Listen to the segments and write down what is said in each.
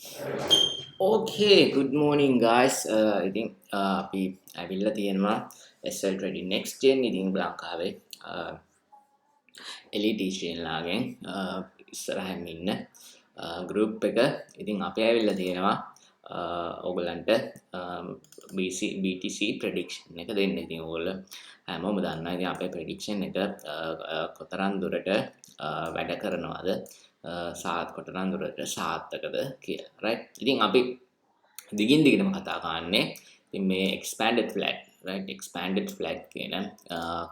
Okay, good morning guys. ඉතින් අපි ඇවිල්ලා තියෙනවා SL trading next gen ඉතින් ලංකාවේ Elliott ලාගෙන් ඉස්සරහින් ඉන්න group එක. ඉතින් අපි ඇවිල්ලා තියෙනවා ඕගලන්ට BTC prediction එක දෙන්න. ඉතින් ඕගොල්ලෝ හැමෝම දන්නවා ඉතින් අපේ prediction එක කොතරම් දුරට වැඩ කරනවද කොතරම් දුරට සාර්ථකද කියලා. right. ඉතින් අපි දිගින් දිගටම කතා කරන්නේ ඉතින් මේ expanded flat, right, expanded flat කියන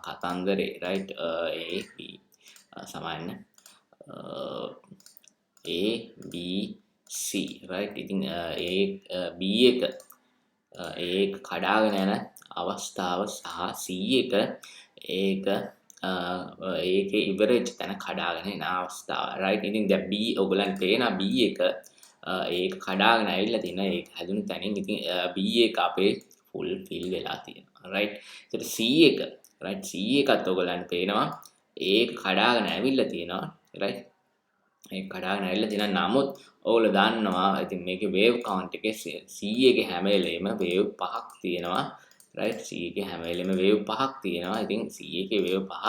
කතන්දරේ, right, A B සමාන A B C, right. ඉතින් B එක කඩාගෙන යන අවස්ථාව සහ C එක ඒකේ ඉවරෙජ් තැන කඩාගෙන එන අවස්ථාව, right. ඉතින් දැන් B ඔයගලන්ට පේනවා B එක ඒක කඩාගෙන ඇවිල්ලා තියෙනවා. ඒක හැදුණු තැනින් ඉතින් B එක අපේ ෆුල් ෆිල් වෙලා තියෙනවා, right. ඒතර C එක, right, C එකත් ඔයගලන්ට පේනවා ඒක කඩාගෙන ඇවිල්ලා තියෙනවා, right. ඒක කඩාගෙන ඇවිල්ලා තියෙනවා. නමුත් ඔයගොල්ලෝ දන්නවා ඉතින් මේකේ wave count එකේ C එකේ හැම වෙලේම wave පහක් තියෙනවා, right. C එකේ හැම වෙලේම wave පහක් තියෙනවා. ඉතින් C එකේ wave පහ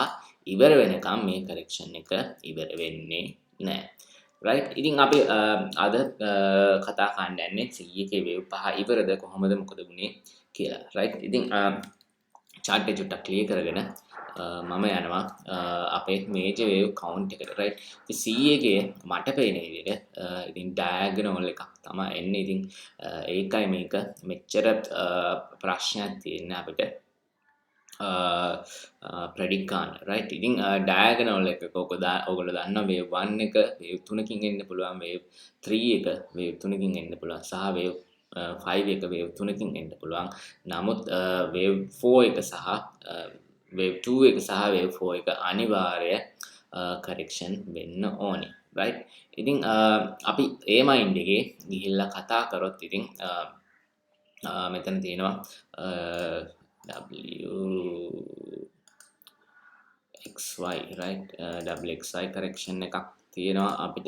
ඉවර වෙනකම් මේ correction එක ඉවර වෙන්නේ නැහැ, right. ඉතින් අපි අද කතා කරන්න යන්නේ C එකේ wave පහ ඉවරද කොහොමද මොකද වුනේ කියලා, right. ඉතින් chart එක චුට්ටක් clear කරගෙන මම යනවා අපේ major wave count එකට, right. ඉතින් C එකේ මට පේන විදිහට ඉතින් diagonal එකක් තමයි එන්නේ. ඉතින් ඒකයි මේක මෙච්චර ප්‍රශ්නයක් තියෙන්නේ අපිට predict කරන්න, right. ඉතින් diagonal එක ඔයගොල්ලෝ දන්නවා wave 1 එක wave 3කින් එන්න පුළුවන්, wave 3 එක wave 3කින් එන්න පුළුවන් සහ wave 5 එක wave 3කින් එන්න පුළුවන්. නමුත් wave 4 එක සහ wave 2 එක සහ wave 4 එක අනිවාර්ය correction වෙන්න ඕනේ, right. ඉතින් අපි ඒ මයින්ඩ් එකේ ගිහිල්ලා කතා කරොත් ඉතින් මෙතන තියෙනවා WXY, right. WXY correction එකක් තියෙනවා අපිට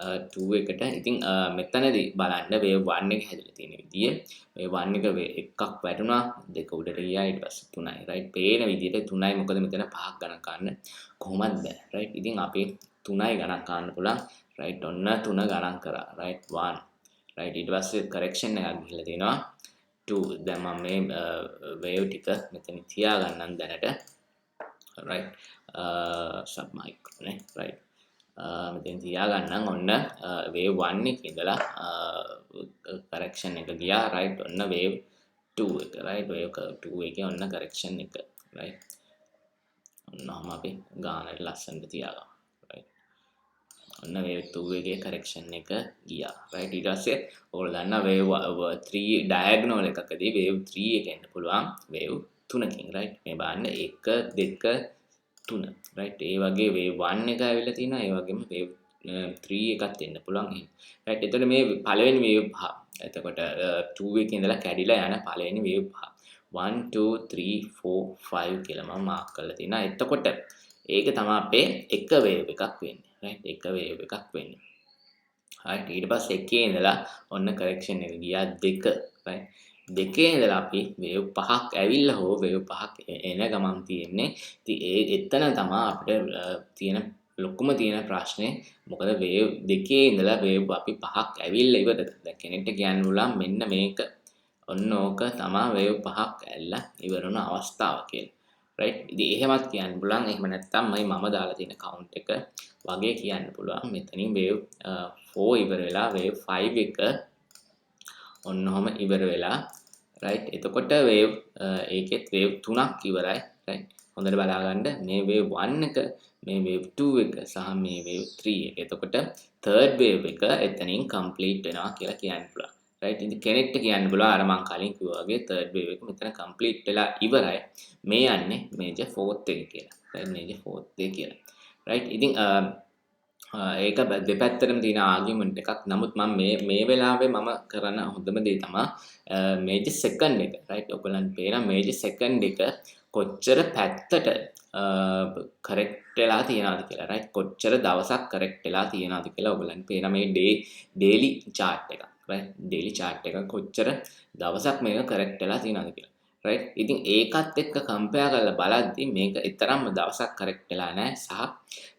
2 එකට. ඉතින් මෙතනදී බලන්න wave 1 එක හැදලා තියෙන විදිය. wave 1 එක එකක් වැටුණා, දෙක උඩට ගියා, ඊට පස්සේ 3යි, right. පේන විදියට 3යි, මොකද මෙතන 5ක් ගණන් ගන්න කොහොමද බෑ, right. ඉතින් අපි 3යි ගණන් ගන්න පුළුවන්, right. ඔන්න 3 ගණන් කරා, right. 1, right. ඊට පස්සේ correction එකක් ගිහලා තියෙනවා 2. දැන් මම මේ wave ටික මෙතන තියාගන්නම් දැනට, right. sub micro නේ, right. මෙතෙන් තියාගන්නම්. ඔන්න wave 1 එකේ ඉඳලා correction එක ගියා, right. ඔන්න wave 2 එක, right. wave 2 එකේ ඔන්න correction එක, right. ඔන්නම අපි ගානට ලස්සනට තියාගමු, right. ඔන්න wave 2 එකේ correction එක ගියා, right. ඊට පස්සේ ඔයගොල්ලෝ දන්නා wave 3 diagonal එකකදී wave 3 එක එන්න පුළුවන් wave 3කින්, right. මේ බලන්න 1 2 3, right. ඒ වගේ wave 1 එක ඇවිල්ලා තිනවා, ඒ වගේම wave 3 එකත් එන්න පුළුවන් එහෙම, right. එතකොට මේ පළවෙනි wave පහ, එතකොට 2 එකේ ඉඳලා කැඩිලා යන පළවෙනි wave පහ 1 2 3 4 5 කියලා මම මාක් කරලා තිනවා. එතකොට ඒක තමයි අපේ එක wave එකක් වෙන්නේ, right. එක wave එකක් වෙන්නේ, right. ඊට පස්සේ එකේ ඉඳලා ඔන්න correction එක ගියා 2, right. දෙකේ ඉඳලා අපි wave පහක් ඇවිල්ලා හෝ wave පහක් එන ගමන් තියෙන්නේ. ඉතින් එතන තමයි අපිට තියෙන ලොකුම තියෙන ප්‍රශ්නේ. මොකද wave දෙකේ ඉඳලා wave අපි පහක් ඇවිල්ලා ඉවරද. දැන් කෙනෙක්ට කියන්න පුළුවන් මෙන්න මේක ඔන්න ඕක තමයි wave පහක් ඇවිල්ලා ඉවර වුණ අවස්ථාව කියලා, right. ඉතින් එහෙමත් කියන්න පුළුවන්. එහෙම නැත්නම් මම දාලා තියෙන count එක වගේ කියන්න පුළුවන්. මෙතනින් wave 4 ඉවර වෙලා wave 5 එක ඔන්නෝම ඉවර වෙලා, right. එතකොට wave ඒකෙත් wave 3ක් ඉවරයි, right. හොඳට බලාගන්න මේ wave 1 එක, මේ wave 2 එක සහ මේ wave 3 එක. එතකොට third wave එක එතනින් complete වෙනවා කියලා කියන්න පුළුවන්, right. ඉතින් කෙනෙක්ට කියන්න පුළුවන් අර මම කලින් කිව්වා වගේ third wave එක මෙතන complete වෙලා ඉවරයි, මේ යන්නේ major fourth එක කියලා, right. major fourth එක කියලා, right. ඉතින් ඒක දෙපැත්තටම තියෙන ආගියුමන්ට් එකක්. නමුත් මම මේ වෙලාවේ මම කරන හොඳම දේ තමයි මේජර් සෙකන්ඩ් එක, right. ඔයගලන්ට පේන මේජර් සෙකන්ඩ් එක කොච්චර පැත්තට කරෙක්ට් වෙලා තියෙනවද කියලා right කොච්චර දවසක් කරෙක්ට් වෙලා තියෙනවද කියලා ඔයගලන්ට පේන මේ ඩේලි chart එක right ඩේලි chart එක කොච්චර දවසක් මේක කරෙක්ට් වෙලා තියෙනවද කියලා right ඉතින් ඒකත් එක්ක කම්පෙයාර් කරලා බලද්දි මේක තරම්ම දවසක් කරෙක්ට් වෙලා නැහැ සහ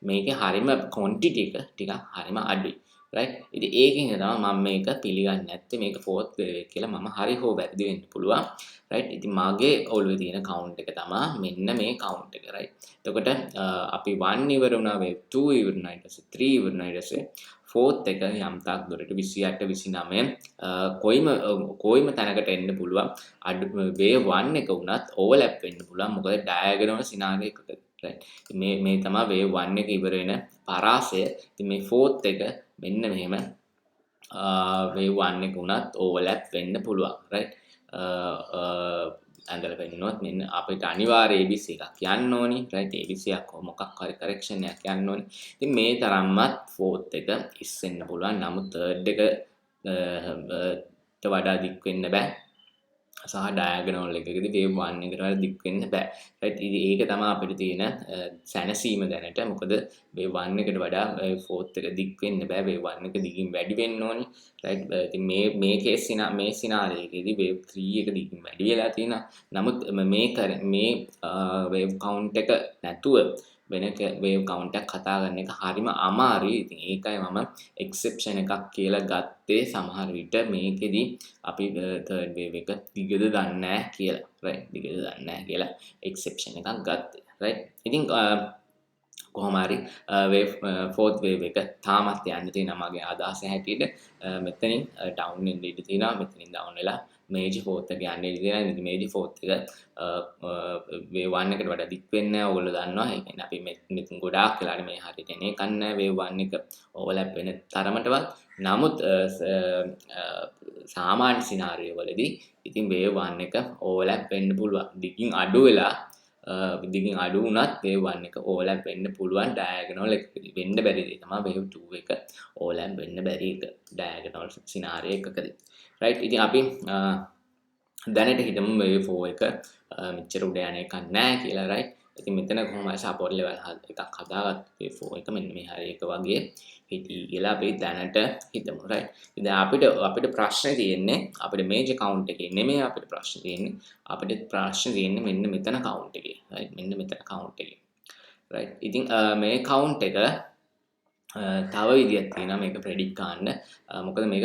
මේකේ හරිම quantity එක ටිකක් හරිම අඩුයි right ඉතින් ඒකෙන් තමයි මම මේක පිළිගන්නේ නැත්තේ මේක fourth wave එක කියලා මම හරි හෝ වැරදි වෙන්න පුළුවන් right ඉතින් මගේ ඔළුවේ තියෙන count එක තමයි මෙන්න මේ count එක right එතකොට අපි 1 ඉවර වුණා wave 2 ඉවර වුණා ඊට පස්සේ 3 ඉවර වුණා ඊට පස්සේ fourth එක යම් තාක් දුරට 28 29 කොයිම තැනකට එන්න පුළුවන් wave 1 එක වුණත් overlap වෙන්න පුළුවන් මොකද diagonal scenario එකක right මේ තමයි wave 1 එක ඉවර වෙන පරාසය ඉතින් මේ fourth එක මෙන්න මෙහෙම wave 1 එක උනත් overlap වෙන්න පුළුවන් right ඇඳලා පෙන්නනොත් මෙන්න අපිට අනිවාර්ය ABC එකක් යන්න ඕනි right ABC එකක් මොකක් හරි correction එකක් යන්න ඕනි ඉතින් මේ තරම්මත් fourth එක ඉස්සෙන්න පුළුවන් නමුත් third එක වඩා දික් වෙන්න බෑ සහ diagonal එකකදී wave 1 එකට වඩා දික් වෙන්න බෑ right ඉතින් ඒක තමයි අපිට තියෙන සැනසීම දැනට මොකද wave 1 එකට වඩා fourth එක දික් වෙන්න බෑ wave 1 එක දිගින් වැඩි වෙන්න ඕනි right ඉතින් මේ කේස් මේ scenario එකේදී wave 3 එක දිගින් වැඩි වෙලා තියෙනවා නමුත් මේ wave count එක නැතුව වෙන wave count එකක් කතා කරන එක හරිම අමාරුයි. ඉතින් ඒකයි මම exception එකක් කියලා ගත්තේ සමහර විට මේකෙදි අපි third wave එක දිගද දන්නේ නැහැ කියලා. right දිගද දන්නේ නැහැ කියලා exception එකක් ගත්තේ. right ඉතින් කොහොම හරි wave fourth wave එක තාමත් යන්න තියෙනවා මගේ අදහස හැටියට මෙතනින් down වෙන්න ඉඩ තියෙනවා මෙතනින් down වෙලා major fourth එක යන්න ඉඩ තියෙනවා ඉතින් major fourth එක wave 1 එකට වඩා දික් වෙන්නේ නැහැ ඔයගොල්ලෝ දන්නවා ඒ කියන්නේ අපි මෙතන ගොඩාක් වෙලාට මේ හරියට එන එකක් නැහැ wave 1 එක overlap වෙන තරමටවත් නමුත් සාමාන්‍ය scenario වලදී ඉතින් wave 1 එක overlap වෙන්න පුළුවන් දිගින් අඩු වෙලා දිගින් අඩු වුණත් wave 1 එක overlap වෙන්න පුළුවන් diagonal එකකදී වෙන්න බැරි දේ තමයි wave 2 එක overlap වෙන්න බැරි එක diagonal scenario එකකදී right ඉතින් අපි දැනට හිතමු wave 4 එක මෙච්චර උඩ යන එකක් නැහැ කියලා right ඉතින් මෙතන කොහොමද support level එකක් හදාගත්ත wave 4 එක මෙන්න මේ හරිය එක වගේ හිටි කියලා අපි දැනට හිතමු right ඉතින් අපිට ප්‍රශ්නේ තියෙන්නේ අපිට major count එකේ නෙමෙයි අපිට ප්‍රශ්නේ තියෙන්නේ මෙන්න මෙතන count එකේ right මෙන්න මෙතන count එකේ right ඉතින් මේ count එක තව විදියක් තියෙනවා මේක predict කරන්න මොකද මේක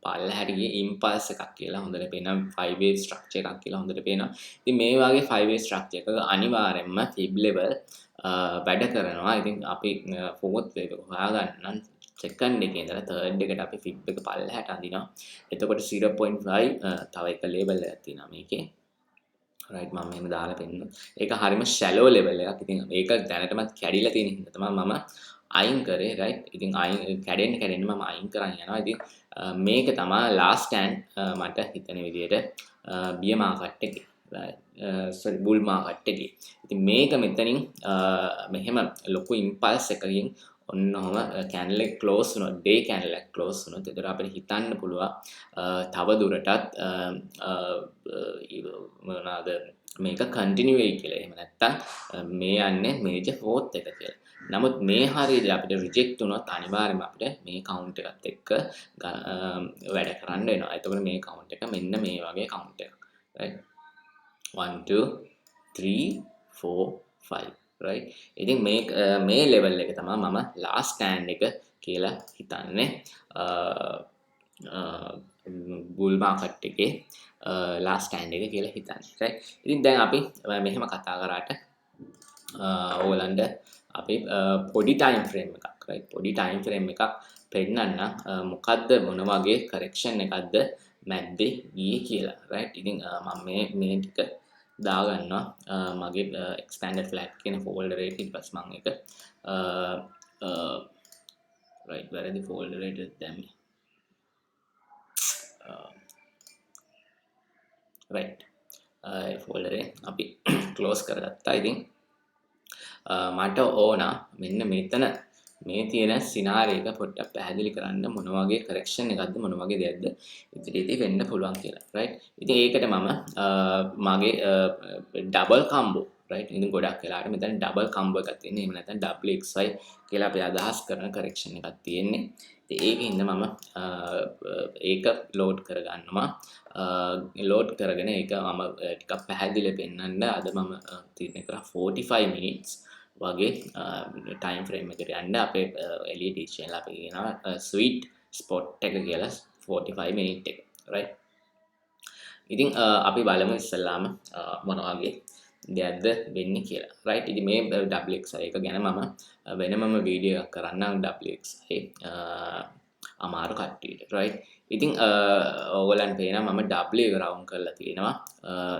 පල්ලහැට ගියේ impulse එකක් කියලා හොඳට පේනවා 5 wave structure එකක් කියලා හොඳට පේනවා ඉතින් මේ වගේ 5 wave structure එකක අනිවාර්යයෙන්ම fib level වැඩ කරනවා ඉතින් අපි fourth wave එක හොයාගන්න second එකේ ඉඳලා third එකට අපි fib එක පල්ලහැට අඳිනවා එතකොට 0.5 තව එක level එකක් තියෙනවා මේකේ right මම මෙහෙම දාලා පෙන්නනවා ඒක හරිම shallow level එකක් ඉතින් ඒක දැනටමත් කැඩිලා තියෙන හින්දා තමයි මම අයින් කරේ right ඉතින් කැඩෙන්න මම අයින් කරන් යනවා ඉතින් මේක තමයි last stand මට හිතෙන විදිහට bear market එකේ sorry bull market එකේ ඉතින් මේක මෙතනින් මෙහෙම ලොකු impulse එකකින් ඔන්නෝම candle එක close වුණා day candle එක close වුණා ඒතර අපිට හිතන්න පුළුවන් තව දුරටත් මොනවාද මේක continue වෙයි කියලා එහෙම නැත්තම් මේ යන්නේ major fourth එක කියලා නමුත් මේ හරියදී අපිට reject වුණොත් අනිවාර්යයෙන්ම අපිට මේ count එකත් එක්ක වැඩ කරන්න වෙනවා එතකොට මේ count එක මෙන්න මේ වගේ count එකක් right 1 2 3 4 5 right ඉතින් මේ level එක තමයි මම last stand එක කියලා හිතන්නේ bull market එකේ last stand එක කියලා හිතන්නේ right ඉතින් දැන් අපි මෙහෙම කතා කරාට ඕගලන්ට අපි පොඩි time frame එකක් right පොඩි time frame එකක් පෙන්නන්න මොකද්ද මොන වගේ correction එකක්ද මැද්දේ ගියේ කියලා right ඉතින් මම මේ ටික දාගන්නවා මගේ expanded flat කියන folder එකේ ඊට පස්සේ මම ඒක right වැරදි folder එකට දැම්මේ right ඒ folder එක අපි close කරගත්තා ඉතින් මට ඕන මෙන්න මෙතන මේ තියෙන සිනාරිය එක පොඩ්ඩක් පැහැදිලි කරන්න මොන වගේ කරෙක්ෂන් එකක්ද මොන වගේ දෙයක්ද ඉදිරියේදී වෙන්න පුළුවන් කියලා right ඉතින් ඒකට මම මගේ ඩබල් කම්බෝ right ඉතින් ගොඩක් වෙලාවට මෙතන ඩබල් කම්බෝ එකක් තියෙනවා එහෙම නැත්නම් WXY කියලා අපි අදහස් කරන කරෙක්ෂන් එකක් තියෙන්නේ ඉතින් ඒකින්ද මම ඒක ලෝඩ් කරගන්නවා ලෝඩ් කරගෙන ඒක මම ටිකක් පැහැදිලිව පෙන්නන්න අද මම තීරණය කරා 45 minutes වගේ ටයිම් ෆ්‍රේම් එකට යන්න අපේ Elliott channel අපි කියනවා sweet spot එක කියලා 45 minute එක right ඉතින් අපි බලමු ඉස්සෙල්ලාම මොන වගේ දෙයක්ද වෙන්නේ කියලා right ඉතින් මේ WXY එක ගැන මම වෙනමම වීඩියෝ එකක් කරන්නම් WXY අමාරු කට්ටියට right ඉතින් ඕගොල්ලන්ට පේනවා මම W එක රවුන්ඩ් කරලා තියෙනවා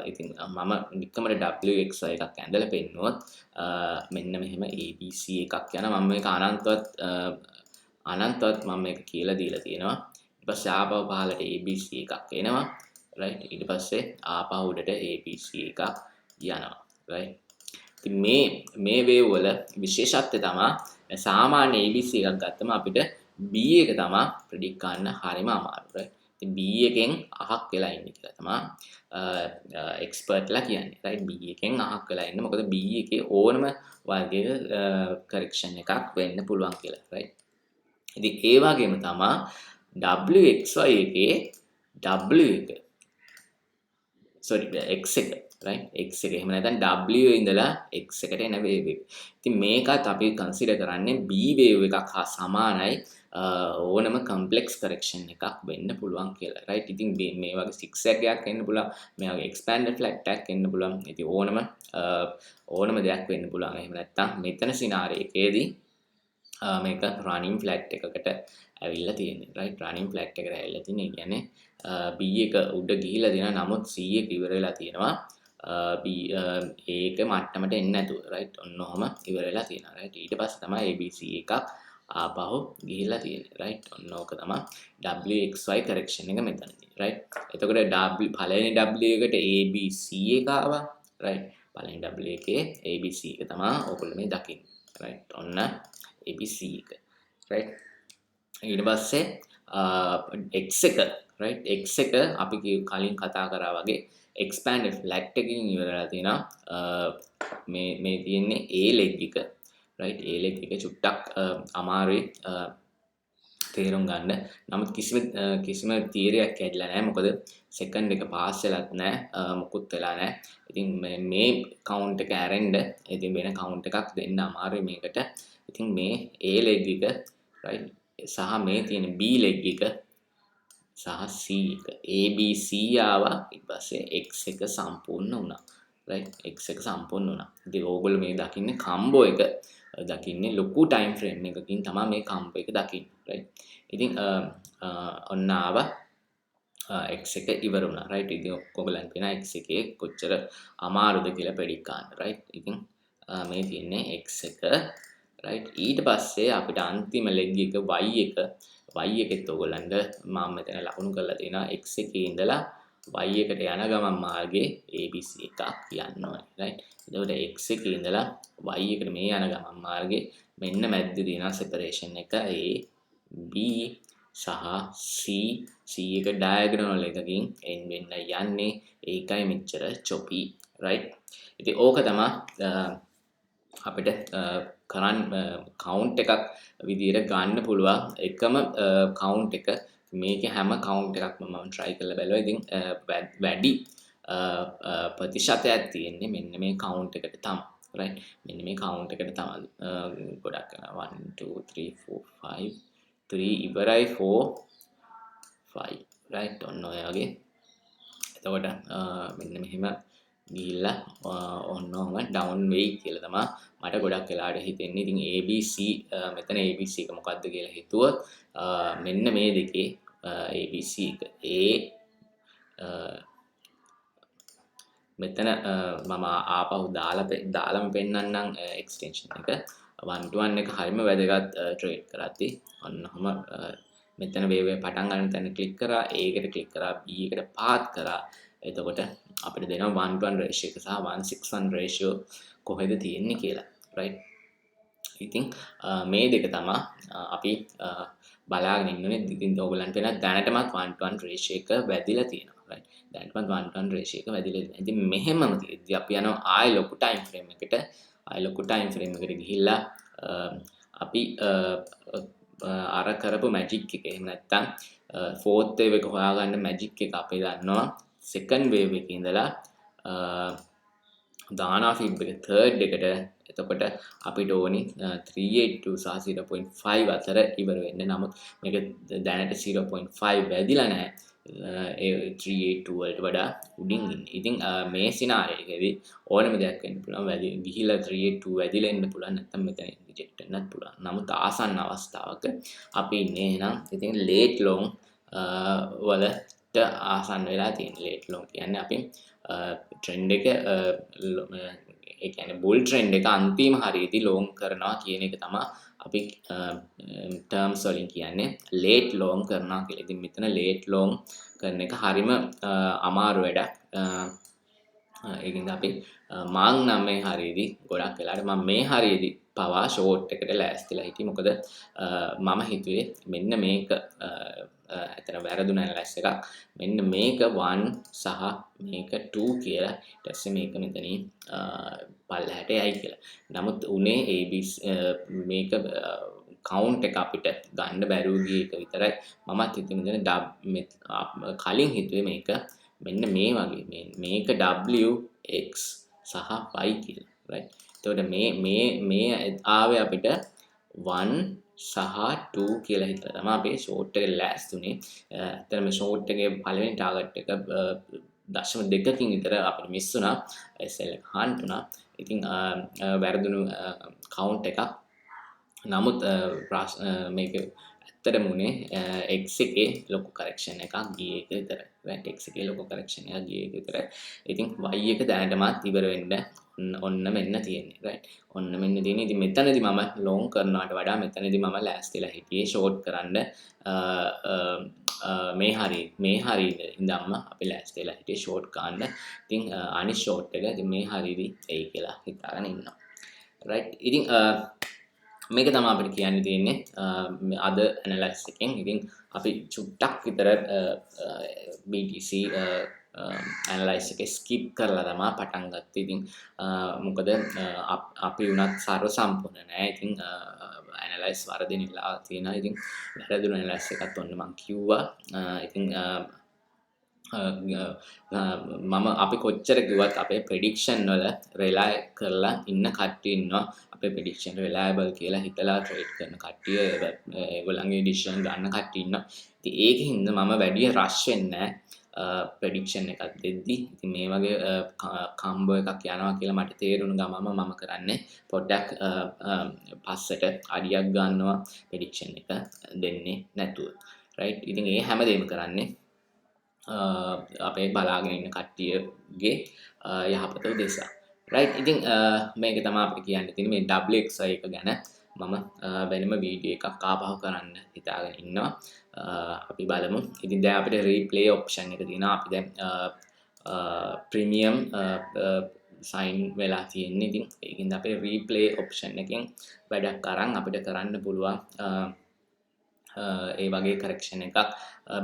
ඉතින් මම නිකම්මද WXY එකක් ඇඳලා පෙන්නුවොත් මෙන්න මෙහෙම ABC එකක් යනවා මම මේක අනන්තවත් මම මේක කියලා දීලා තියෙනවා ඊට පස්සේ ආපහු පහළට ABC එකක් එනවා right ඊට පස්සේ ආපහු උඩට ABC එකක් යනවා right ඉතින් මේ වේව් වල විශේෂත්වය තමයි සාමාන්‍ය ABC එකක් ගත්තම අපිට B එක තමයි ප්‍රෙඩික්ට් කරන්න හරිම අමාරු right ඉතින් B එකෙන් අහක් වෙලා ඉන්නේ කියලා තමයි එක්ස්පර්ට්ලා කියන්නේ right B එකෙන් අහක් වෙලා ඉන්නේ මොකද B එකේ ඕනම වර්ගයක කරෙක්ෂන් එකක් වෙන්න පුළුවන් කියලා right ඉතින් ඒ වගේම තමයි WXY එකේ W එක sorry X එක right X එක එහෙම නැත්නම් W ඉඳලා X එකට එන වේව් එක. ඉතින් මේකත් අපි කන්සිඩර් කරන්නේ B වේව් එකක් හා සමානයි ඕනම කම්ප්ලෙක්ස් කරෙක්ෂන් එකක් වෙන්න පුළුවන් කියලා. right ඉතින් මේ වගේ zigzag එකක් එන්න පුළුවන්. මේ වගේ expanded flat එකක් එන්න පුළුවන්. ඉතින් ඕනම දෙයක් වෙන්න පුළුවන්. එහෙම නැත්නම් මෙතන සිනාරියෝ එකේදී මේක running flat එකකට ඇවිල්ලා තියෙන්නේ right running flat එකට ඇවිල්ලා තියෙන්නේ කියන්නේ B එක උඩ ගිහිලා තියෙනවා නමුත් C එක ඉවර වෙලා තියෙනවා B ඒක මට්ටමට එන්නේ නැතුව right ඔන්න ඔහම ඉවර වෙලා තියෙනවා right ඊට පස්සේ තමයි ABC එකක් ආපහු ගිහිලා තියෙන්නේ right ඔන්න ඕක තමයි WXY correction එක මෙතනදී right එතකොට පළවෙනි W එකට ABC එක ආවා right පළවෙනි W එකේ ABC එක තමයි ඔයගොල්ලෝ මේ දකින්නේ right ඔන්න ABC එක right ඊට පස්සේ X එක right X එක අපි කලින් කතා කරා වගේ expanded flat එකකින් ඉවරලා තියෙනවා මේ තියෙන්නේ A leg එක right A leg එක චුට්ටක් අමාරුයි තේරුම් ගන්න නමුත් කිසිම තියරියක් ඇදලා නැහැ මොකද සෙකන්ඩ් එක පාස් වෙලත් නැහැ මොකුත් වෙලා නැහැ ඉතින් මේ කවුන්ට් එක ඇරෙන්න ඉතින් වෙන කවුන්ට් එකක් දෙන්න අමාරුයි මේකට ඉතින් මේ A leg එක right සහ මේ තියෙන B leg එක සහ C එක ABC ආවා ඊට පස්සේ X එක සම්පූර්ණ වුණා right X එක සම්පූර්ණ වුණා ඉතින් ඕගොල්ලෝ මේ දකින්නේ කම්බෝ එක දකින්නේ ලොකු ටයිම් ෆ්‍රේම් එකකින් තමයි මේ කම්බෝ එක දකින්නේ right ඉතින් ඔන්න ආවා X එක ඉවර වුණා right ඉතින් ඔයගොල්ලන් කියන X එකේ කොච්චර අමාරුද කියලා ප්‍රෙඩික්ට් කරන්න right ඉතින් මේ තියෙන්නේ X එක right ඊට පස්සේ අපිට අන්තිම leg එක y එකෙත් ඔයගොල්ලන්ට මම මෙතන ලකුණු කරලා තියෙනවා x එකේ ඉඳලා y එකට යන ගමන් මාර්ගයේ abc එකක් යන්න ඕනේ right එතකොට x එකේ ඉඳලා y එකට මේ යන ගමන් මාර්ගයේ මෙන්න මැද්දේ තියෙනවා separation එක a b සහ c එක diagonal එකකින් end වෙන්න යන්නේ ඒකයි මෙච්චර choppy right ඉතින් ඕක තමයි අපිට කරන් කවුන්ට් එකක් විදියට ගන්න පුළුවන් එකම කවුන්ට් එක මේකේ හැම කවුන්ට් එකක්ම මම try කරලා බැලුවා ඉතින් වැඩි ප්‍රතිශතයක් තියෙන්නේ මෙන්න මේ කවුන්ට් එකට තමයි right මෙන්න මේ කවුන්ට් එකට තමයි ගොඩක් 1 2 3 4 5 3 ඉවරයි 4 5 right ඔන්න ඔය වගේ එතකොට මෙන්න මෙහෙම ගිහිල්ලා ඔන්නෝම ඩවුන් වෙයි කියලා තමයි මට ගොඩක් වෙලාවට හිතෙන්නේ. ඉතින් ABC මෙතන ABC එක මොකක්ද කියලා හිතුවොත් මෙන්න මේ දෙකේ ABC එක මෙතන මම ආපහු දාලම පෙන්නන්නම් එක්ස්ටෙන්ෂන් එක 1 to 1 එක හරියම වැදගත් ට්‍රේඩ් කරද්දී ඔන්නෝම මෙතන වේව් එක පටන් ගන්න තැන ක්ලික් කරා A එකට ක්ලික් කරා B එකට පාත් කරා එතකොට අපිට දෙනවා 1 to 1 ratio එක සහ 161 ratio කොහෙද තියෙන්නේ කියලා right ඉතින් මේ දෙක තමයි අපි බලාගෙන ඉන්නේ. ඉතින් ඔයගලන්ට වෙන දැනටමත් 1-to-1 ratio එක වැදිලා තියෙනවා. right දැනටමත් 1-to-1 ratio එක වැදිලා තියෙනවා. ඉතින් මෙහෙමම තියෙද්දි අපි යනවා ආයෙ ලොකු time frame එකට. ආයෙ ලොකු time frame එකට ගිහිල්ලා අපි අර කරපු magic එක එහෙම නැත්නම් fourth wave එක හොයාගන්න magic එක අපි දන්නවා second wave එකේ ඉඳලා දානවා fib එක third එකට. එතකොට අපිට ඕනි 382 සහ 0.5 අතර ඉවර වෙන්න. නමුත් මේක දැනට 0.5 වැදිලා නැහැ. 382 වලට වඩා උඩින් ඉන්නේ. ඉතින් මේ සිනාරියෝ එකේදී ඕනම දෙයක් වෙන්න පුළුවන්. ගිහිලා 382 වැදිලා ඉන්න පුළුවන්. නැත්නම් මෙතන රිජෙක්ට් වෙන්නත් පුළුවන්. නමුත් ආසන්න අවස්ථාවක අපි ඉන්නේ එහෙනම් ඉතින් late long වලට ආසන්න වෙලා තියෙන. late long කියන්නේ අපි ට්‍රෙන්ඩ් එක ඒ කියන්නේ බුල් ට්‍රෙන්ඩ් එක අන්තිම හරියදී ලොන්ග් කරනවා කියන එක තමයි අපි ටර්ම්ස් වලින් කියන්නේ ලේට් ලොන්ග් කරනවා කියලා. ඉතින් මෙතන ලේට් ලොන්ග් කරන එක හරිම අමාරු වැඩක්. ඒකින්ද අපි මාං නම් මේ හරියදී ගොඩක් වෙලාවට මම මේ හරියදී පවා ෂෝට් එකට ලෑස්තිලා හිටියේ. මොකද මම හිතුවේ මෙන්න මේක ඇතන වැරදුන ඇනලයිස් එකක්. මෙන්න මේක 1 සහ මේක 2 කියලා. ඊට පස්සේ මේක මෙතනින් පල්ලහැට යයි කියලා. නමුත් උනේ ABC මේක කවුන්ට් එක අපිට ගන්න බැරුව ගිය එක විතරයි. මමත් හිතුවේ මෙතන කලින් හිතුවේ මේක මෙන්න මේ වගේ මේක W X සහ Y කියලා. right එතකොට මේ ආවේ අපිට 1 සහ 2 කියලා හිතලා තමයි අපි ෂෝට් එක ලෑස්ති උනේ. ඇත්තටම ෂෝට් එකේ පළවෙනි ටාගට් එක 0.2කින් විතර අපිට මිස් වුණා. SL එක හන්ට් වුණා. ඉතින් වැරදුණු කවුන්ට් එකක්. නමුත් මේක ඇත්තටම උනේ X එකේ ලොකු කරෙක්ෂන් එකක් ගියේ එක විතරයි. right X එකේ ලොකු කරෙක්ෂන් එකක් ගියේ එක විතරයි. ඉතින් Y එක දැනටමත් ඉවර වෙන්න ඔන්න මෙන්න තියෙන්නේ. right ඔන්න මෙන්න තියෙන්නේ. ඉතින් මෙතනදී මම ලොන්ග් කරනවට වඩා මෙතනදී මම ලෑස්තිලා හිටියේ ෂෝට් කරන්න. මේ හරියේ ඉඳන්ම අපි ලෑස්තිලා හිටියේ ෂෝට් ගන්න. ඉතින් අනිත් ෂෝට් එක ඉතින් මේ හරියේදී එයි කියලා හිතාගෙන ඉන්නවා. right ඉතින් මේක තමයි අපිට කියන්න තියෙන්නේ අද ඇනලයිස් එකෙන්. ඉතින් අපි චුට්ටක් විතර BTC ඇනලයිස් එක ස්කිප් කරලා තමයි පටන් ගත්තේ. ඉතින් මොකද අපි උනත් සර්ව සම්පූර්ණ නෑ. ඉතින් ඇනලයිස් වර්ධිනලා තියෙනවා. ඉතින් වැරදුන ඇනලයිස් එකත් ඔන්න මම කිව්වා. ඉතින් මම අපි කොච්චර කිව්වත් අපේ ප්‍රෙඩික්ෂන් වල රිලයි කරලා ඉන්න කට්ටිය ඉන්නවා. අපේ ප්‍රෙඩික්ෂන් රිලයබල් කියලා හිතලා ට්‍රේඩ් කරන කට්ටිය, ඒගොල්ලන්ගේ ඩිසිෂන් ගන්න කට්ටිය ඉන්නවා. ඉතින් ඒකින්ද මම වැඩි රෂ් වෙන්නේ නැහැ ප්‍රෙඩික්ෂන් එකක් දෙද්දි. ඉතින් මේ වගේ කම්බෝ එකක් යනවා කියලා මට තේරුණු ගමම මම කරන්නේ පොඩ්ඩක් පස්සට අඩියක් ගන්නවා ප්‍රෙඩික්ෂන් එක දෙන්නේ නැතුව. right ඉතින් ඒ හැමදේම කරන්නේ අපේ බලාගෙන ඉන්න කට්ටියගේ යහපත උදෙසා. right ඉතින් මේක තමයි අපිට කියන්න තියෙන්නේ මේ WXY එක ගැන. මම වෙනම වීඩියෝ එකක් ආපහු කරන්න හිතාගෙන ඉන්නවා. අපි බලමු. ඉතින් දැන් අපිට රීප්ලේ ඔප්ෂන් එක තියෙනවා. අපි දැන් ප්‍රීමියම් සයින් වෙලා තියෙන්නේ. ඉතින් ඒකින්ද අපේ රීප්ලේ ඔප්ෂන් එකෙන් වැඩක් අරන් අපිට කරන්න පුළුවන් ඒ වගේ කරෙක්ෂන් එකක්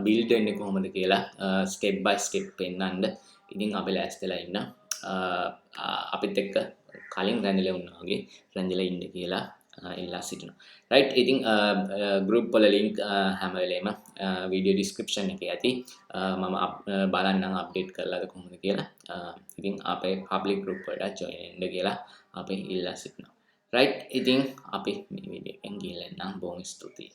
බිල්ඩ් වෙන්නේ කොහොමද කියලා ස්ටෙප් බයි ස්ටෙප් පෙන්නන්න. ඉතින් අපි ලෑස්තිලා ඉන්න. අපිත් එක්ක කලින් රැඳිලා වුණා වගේ රැඳිලා ඉන්න කියලා ඉල්ලා සිටිනවා. right ඉතින් group වල link හැම වෙලේම video description එකේ ඇති. මම බලන්නම් අප්ඩේට් කරලාද කොහොමද කියලා. ඉතින් අපේ public group වලට join වෙන්න කියලා අපි ඉල්ලා සිටිනවා. right ඉතින් අපි මේ වීඩියෝ එකෙන් ගිහින් එන්නම්. බොහොම ස්තුතියි.